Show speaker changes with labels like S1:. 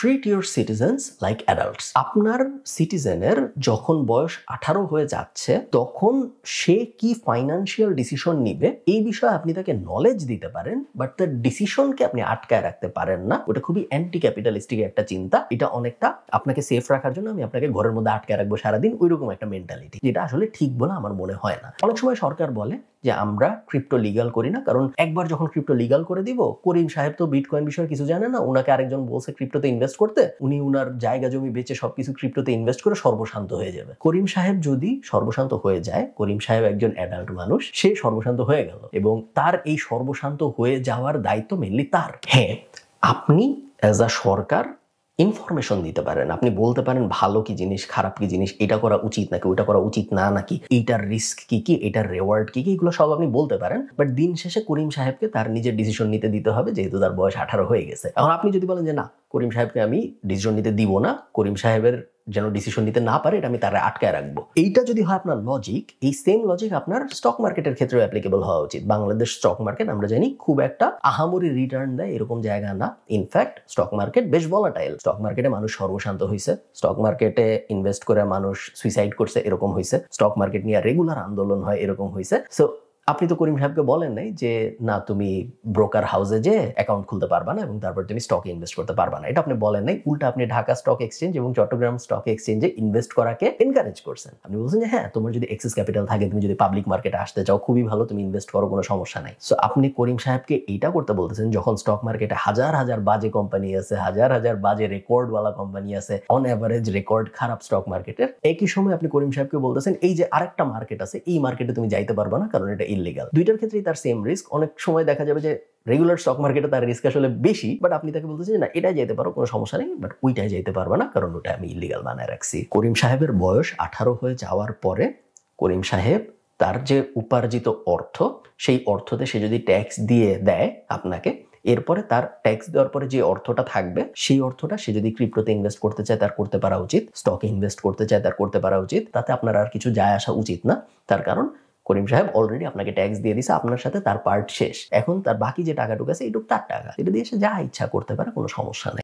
S1: Treat your citizens like adults. আপনার সিটিজেনের যখন বয়স 18 হয়ে যাচ্ছে তখন সে কি ফাইন্যান্সিয়াল ডিসিশন নিবে এই বিষয়ে আপনি তাকে নলেজ দিতে পারেন, বাট তার ডিসিশনকে আপনি আটকায় রাখতে পারেন না। ওটা খুবই অ্যান্টি ক্যাপিটালিস্টিক একটা চিন্তা। এটা অনেকটা আপনাকে সেফ রাখার জন্য আমি আপনাকে ঘরের মধ্যে আটকায় রাখবো সারাদিন, ওইরকম একটা মেন্টালিটি, যেটা আসলে ঠিক বলে আমার মনে হয় না। অনেক সময় সরকার বলে যে আমরা ক্রিপ্টো লিগাল করি না, কারণ একবার যখন ক্রিপ্টো লিগাল করে দিব, করিম সাহেব তো বিটকয়েন বিষয়ে কিছু জানে না, উনাকে আরেকজন বলছে ক্রিপ্টোতে ইনভেস্ট করতে, উনি উনার জায়গা জমি বেচে সবকিছু ক্রিপ্টোতে ইনভেস্ট করে সর্বশান্ত হয়ে যাবে। করিম সাহেব যদি সর্বশান্ত হয়ে যায়, করিম সাহেব একজন অ্যাডাল্ট মানুষ, সে সর্বশান্ত হয়ে গেল এবং তার এই সর্বশান্ত হয়ে যাওয়ার দায়িত্ব মেনলি তার। হ্যাঁ, আপনি অ্যাজ আ সরকার ইনফরমেশন দিতে পারেন, আপনি বলতে পারেন ভালো কি জিনিস, খারাপ কি জিনিস, এটা করা উচিত নাকি ওইটা করা উচিত না, নাকি এইটার রিস্ক কি কি, এটার রেওয়ার্ড কি কি, এগুলো সব আপনি বলতে পারেন। বাট দিন শেষে করিম সাহেবকে তার নিজের ডিসিশন নিতে দিতে হবে, যেহেতু তার বয়স 18 হয়ে গেছে। এখন আপনি যদি বলেন যে না, করিম সাহেবকে আমি ডিসিশন নিতে দিব না, করিম সাহেবের যেন ডিসিশন নিতে না পারে, এটা আমি তারা আটকায় রাখবো, এইটা যদি হয় আপনার লজিক, এই সেম লজিক আপনার স্টক মার্কেটের ক্ষেত্রে অ্যাপ্লিকেবল হওয়া উচিত। বাংলাদেশ স্টক মার্কেট আমরা জানি খুব একটা আহামরি রিটার্ন দেয় এরকম জায়গা না। ইনফ্যাক্ট স্টক মার্কেট বেশ ভলাটাইল। স্টক মার্কেটে মানুষ সর্বশান্ত হয়েছে, স্টক মার্কেটে ইনভেস্ট করে মানুষ সুইসাইড করছে এরকম হয়েছে, স্টক মার্কেট নিয়ে রেগুলার আন্দোলন হয় এরকম হয়েছে। সো আপনি তো করিম সাহেবকে বলেন নাই যে না তুমি ব্রোকার হাউসে যে অ্যাকাউন্ট খুলতে পারবা না এবং তারপর তুমি স্টকে ইনভেস্ট করতে পারবা না, এটা আপনি বলেন নাই। উল্টা আপনি ঢাকা স্টক এক্সচেঞ্জ এবং চট্টগ্রাম স্টক এক্সচেঞ্জে ইনভেস্ট করাকে এনকারেজ করছেন। আপনি বলছেন যে হ্যাঁ, তোমার যদি এক্সেস ক্যাপিটাল থাকে, তুমি যদি পাবলিক মার্কেটে আসতে চাও, খুবই ভালো, তুমি ইনভেস্ট করো, কোনো সমস্যা নাই। সো আপনি করিম সাহেবকে এইটা করতে বলতেছেন যখন স্টক মার্কেটে হাজার হাজার বাজে কোম্পানি আছে, হাজার হাজার বাজে রেকর্ডওয়ালা কোম্পানি আছে, অন অ্যাভারেজ রেকর্ড খারাপ স্টক মার্কেটের। একই সময় আপনি করিম সাহেবকে বলতেছেন এই যে আরেকটা মার্কেট আছে, এই মার্কেটে তুমি যাইতে পারবা না কারণ এটা ইললিগাল। দুইটার ক্ষেত্রেই তার সেম রিস্ক। অনেক সময় দেখা যাবে যে রেগুলার স্টক মার্কেটে তার রিস্ক আসলে বেশি, বাট আপনি তাকে বলতেছেন না এটাই যেতে পারো, কোনো সমস্যা নেই, বাট ওইটাই যেতে পারবে না কারণ ওটা আমি ইলিগাল বানায় রাখছি। করিম সাহেবের বয়স 18 হয়ে যাওয়ার পরে করিম সাহেব তার যে উপার্জিত অর্থ, সেই অর্থতে সে যদি ট্যাক্স দিয়ে দেয় আপনাকে, এরপরে তার ট্যাক্স দেওয়ার পরে যে অর্থটা থাকবে, সেই অর্থটা সে যদি ক্রিপ্টোতে ইনভেস্ট করতে চায় তার করতে পারা উচিত, স্টকে ইনভেস্ট করতে চায় তার করতে পারা উচিত, তাতে আপনার আর কিছু যায় আসা উচিত না। তার কারণ করিম সাহেব অলরেডি আপনাকে ট্যাক্স দিয়ে দিছে, আপনার সাথে তার পার্ট শেষ। এখন তার বাকি যে টাকাটুকু আছে, এইটুকু তার টাকা, এটা দিয়ে সে যা ইচ্ছা করতে পারে, কোনো সমস্যা নেই।